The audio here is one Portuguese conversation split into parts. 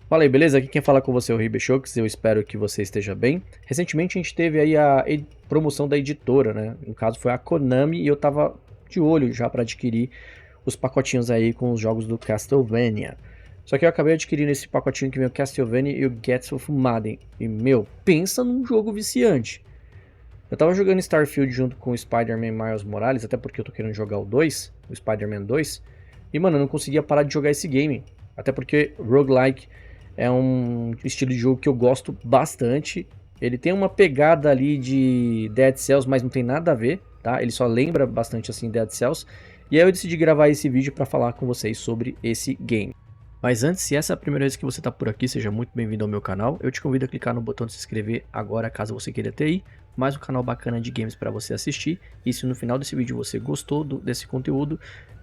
Fala aí, beleza? Aqui quem fala com você é o Ribechokes, eu espero que você esteja bem. Recentemente a gente teve aí a promoção da editora, né? No caso foi a Konami e eu tava de olho já para adquirir os pacotinhos aí com os jogos do Castlevania. Só que eu acabei adquirindo esse pacotinho que vem o Castlevania e o Gets of Madden. E, meu, pensa num jogo viciante. Eu tava jogando Starfield junto com o Spider-Man Miles Morales, até porque eu tô querendo jogar o 2, o Spider-Man 2. E, mano, eu não conseguia parar de jogar esse game. Até porque roguelike é um estilo de jogo que eu gosto bastante. Ele tem uma pegada ali de Dead Cells, mas não tem nada a ver, tá? Ele só lembra bastante assim Dead Cells. E aí eu decidi gravar esse vídeo para falar com vocês sobre esse game. Mas antes, se essa é a primeira vez que você está por aqui, seja muito bem-vindo ao meu canal. Eu te convido a clicar no botão de se inscrever agora, caso você queira ter aí mais um canal bacana de games para você assistir. E se no final desse vídeo você gostou desse conteúdo,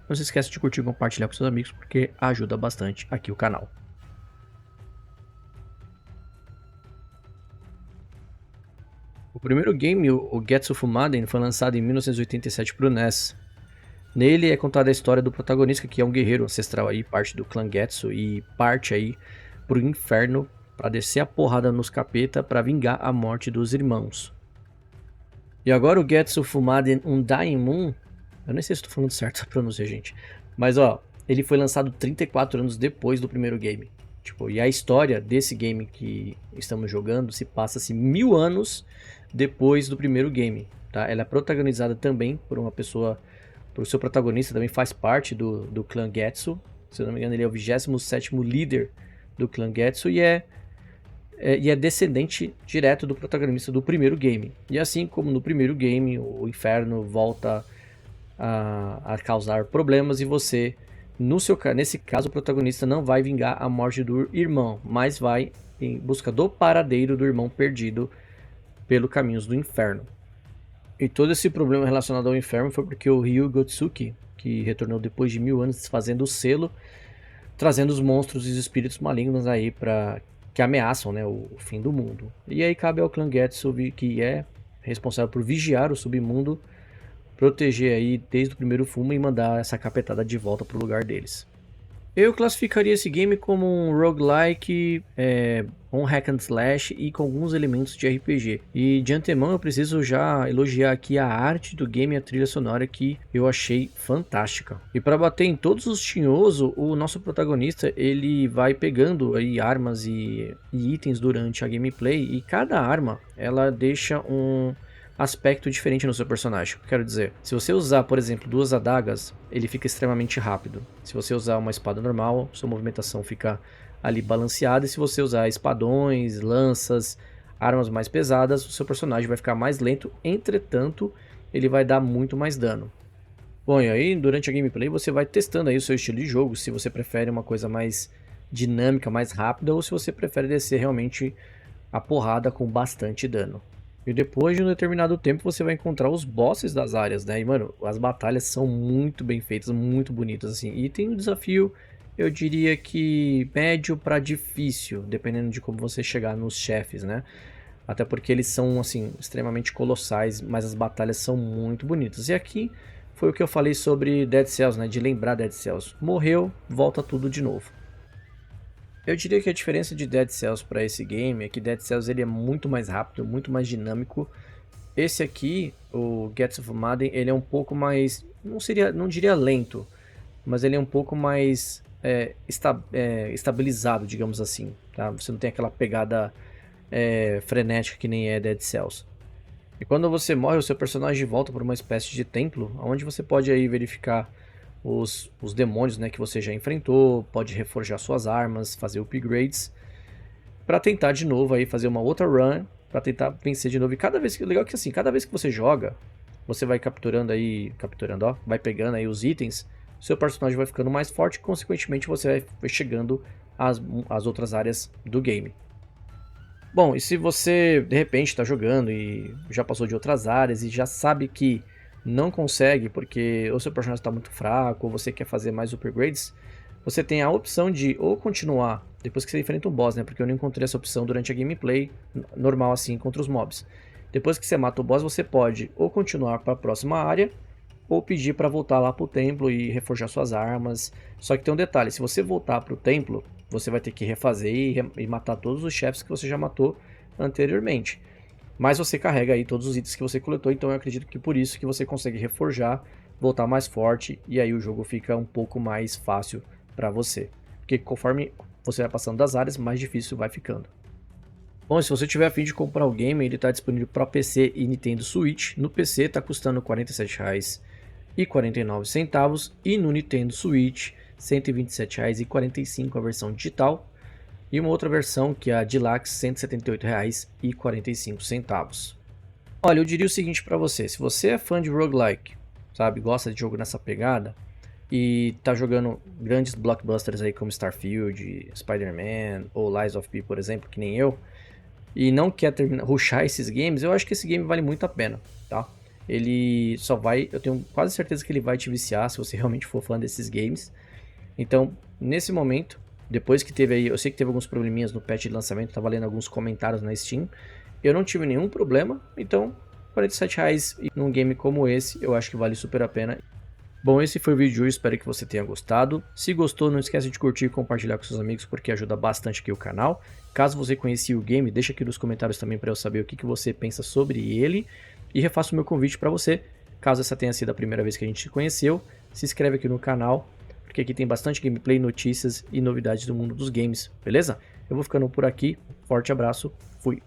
não se esqueça de curtir e compartilhar com seus amigos, porque ajuda bastante aqui o canal. O primeiro game, o Gets of Madden, foi lançado em 1987 para o NES. Nele é contada a história do protagonista, que é um guerreiro ancestral aí, parte do clã Getsu, e parte aí pro inferno para descer a porrada nos capeta para vingar a morte dos irmãos. E agora o Getsu Fumaden Undying Moon, eu nem sei se estou falando certo a pronúncia, gente, mas ó, ele foi lançado 34 anos depois do primeiro game. Tipo, e a história desse game que estamos jogando se passa-se 1000 anos depois do primeiro game, tá? Ela é protagonizada também por uma pessoa, por seu protagonista também faz parte do clã Getsu. Se eu não me engano, ele é o 27º líder do clã Getsu e é descendente direto do protagonista do primeiro game. E assim como no primeiro game, o inferno volta a causar problemas e você, nesse caso, o protagonista não vai vingar a morte do irmão, mas vai em busca do paradeiro do irmão perdido pelo caminhos do inferno. E todo esse problema relacionado ao inferno foi porque o Ryu Gotsuki, que retornou depois de 1000 anos desfazendo o selo, trazendo os monstros e os espíritos malignos aí para que ameaçam, né, o fim do mundo. E aí cabe ao clã Getsu, que é responsável por vigiar o submundo, proteger aí desde o primeiro fumo e mandar essa capetada de volta pro lugar deles. Eu classificaria esse game como um roguelike, um hack and slash e com alguns elementos de RPG. E de antemão eu preciso já elogiar aqui a arte do game e a trilha sonora que eu achei fantástica. E para bater em todos os tinhosos, o nosso protagonista ele vai pegando aí armas e itens durante a gameplay e cada arma ela deixa um aspecto diferente no seu personagem. Quero dizer, se você usar, por exemplo, duas adagas, ele fica extremamente rápido. Se você usar uma espada normal, sua movimentação fica ali balanceada. E se você usar espadões, lanças, armas mais pesadas, o seu personagem vai ficar mais lento. Entretanto, ele vai dar muito mais dano. Bom, e aí durante a gameplay você vai testando aí o seu estilo de jogo, se você prefere uma coisa mais dinâmica, mais rápida, ou se você prefere descer realmente a porrada com bastante dano. E depois de um determinado tempo você vai encontrar os bosses das áreas, né? E, mano, as batalhas são muito bem feitas, muito bonitas, assim. E tem um desafio, eu diria que médio para difícil, dependendo de como você chegar nos chefes, né? Até porque eles são, assim, extremamente colossais, mas as batalhas são muito bonitas. E aqui foi o que eu falei sobre Dead Cells, né? De lembrar Dead Cells. Morreu, volta tudo de novo. Eu diria que a diferença de Dead Cells para esse game é que Dead Cells ele é muito mais rápido, muito mais dinâmico. Esse aqui, o Gets of Madden, ele é um pouco mais, não diria lento, mas ele é um pouco mais estabilizado, digamos assim, tá? Você não tem aquela pegada frenética que nem é Dead Cells. E quando você morre, o seu personagem volta para uma espécie de templo, onde você pode aí verificar os demônios, né, que você já enfrentou, pode reforjar suas armas, fazer upgrades, para tentar de novo aí fazer uma outra run, para tentar vencer de novo. E cada vez que legal é que assim, cada vez que você joga, você vai capturando, ó, vai pegando aí os itens, seu personagem vai ficando mais forte e consequentemente você vai chegando às outras áreas do game. Bom, e se você de repente está jogando e já passou de outras áreas e já sabe que não consegue porque o seu personagem está muito fraco ou você quer fazer mais upgrades, você tem a opção de ou continuar depois que você enfrenta um boss, né? Porque eu não encontrei essa opção durante a gameplay normal assim contra os mobs. Depois que você mata o boss, você pode ou continuar para a próxima área ou pedir para voltar lá para o templo e reforjar suas armas. Só que tem um detalhe, se você voltar para o templo, você vai ter que refazer e matar todos os chefes que você já matou anteriormente. Mas você carrega aí todos os itens que você coletou, então eu acredito que por isso que você consegue reforjar, voltar mais forte, e aí o jogo fica um pouco mais fácil para você. Porque conforme você vai passando das áreas, mais difícil vai ficando. Bom, se você tiver a fim de comprar o game, ele está disponível para PC e Nintendo Switch. No PC está custando R$ 47,49 e no Nintendo Switch R$ 127,45 a versão digital. E uma outra versão, que é a Deluxe, R$ 178,45. Olha, eu diria o seguinte para você, se você é fã de roguelike, sabe, gosta de jogo nessa pegada, e tá jogando grandes blockbusters aí como Starfield, Spider-Man ou Lies of P, por exemplo, que nem eu, e não quer rushar esses games, eu acho que esse game vale muito a pena, tá? Ele só vai, eu tenho quase certeza que ele vai te viciar se você realmente for fã desses games. Então, nesse momento, depois que teve aí, eu sei que teve alguns probleminhas no patch de lançamento, tava lendo alguns comentários na Steam, eu não tive nenhum problema, então R$ 47,00 num game como esse, eu acho que vale super a pena. Bom, esse foi o vídeo de hoje, espero que você tenha gostado. Se gostou, não esquece de curtir e compartilhar com seus amigos, porque ajuda bastante aqui o canal. Caso você conhecia o game, deixa aqui nos comentários também para eu saber o que você pensa sobre ele. E refaço o meu convite para você, caso essa tenha sido a primeira vez que a gente se conheceu, se inscreve aqui no canal, porque aqui tem bastante gameplay, notícias e novidades do mundo dos games, beleza? Eu vou ficando por aqui, forte abraço, fui!